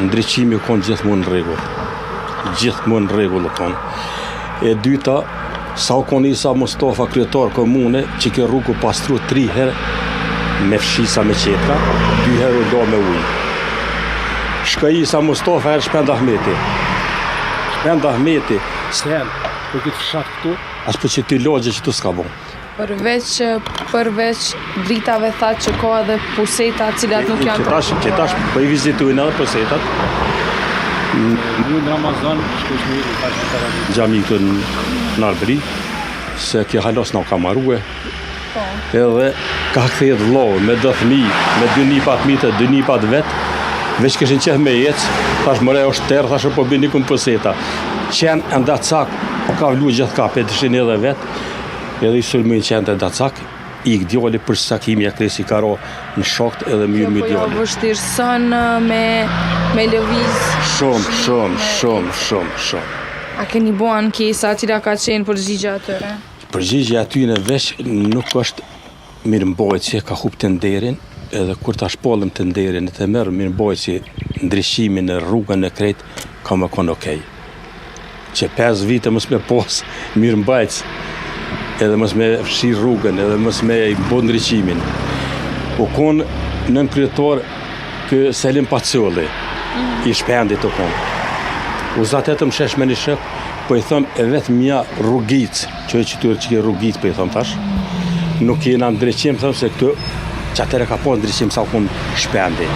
ndriçimi konë gjithmonë në rregull. Gjithmonë në rregull konë. E dyta, sa u konë Isa Mustafa kryetar komune, që ke rrugë pastru 3 herë me fshisa me qetra, 2 herë u do me ujë. Shka Isa Mustafa herë Shpend Ahmeti. Shpend Ahmeti, sen, për këtë fshat këtu, as për që ty logje që tu s'ka bon. Përveç dritave tha që ka edhe puseta cilat nuk janë Qetash për i vizitujnë edhe pusetat. Në Ramazan, Gjami këtë në Arbëri, se kjo halos në ka marrue. Edhe ka këthejt vlohë me 2 fëmijë, me 2 nipat mitë, 2 nipat vetë, veç këshin qeth me ecë, thash mëre është terë, thash po bëni kun puseta. Qenë enda cak, ka vlu gjithë ka, për të shenë edhe vetë, edhe i sulmujnë qenë enda cak, i këdjoli për sakimi e kresi karo në shokt edhe mjë më djoli. Po vështirëson me lëviz? Shumë. A keni bo ankesa, cila ka qenë përgjigja atyre? Përgjigja atyre veç nuk është mirëmbajtje, ka hup të nderin, edhe kur ta shpallëm të nderin, të merë mirëmbajtje ndryshimin në rrugën e krejt, ka më konë okej. Që 5 vite mos me pos mirëmbajtje, edhe mos me fshi rrugën, edhe mos me i bo ndryshimin. U konë nën kryetar kë Selim Pacolli, i Shpendit u konë. U zatetëm shesh me një shëk, po i thëm e vetë mja rrugic, që e qëtyrë që ke rrugic, po i thëm tash, nuk jena ndryqim, thëm se këtu, që atere ka po ndryqim sa u konë Shpendi.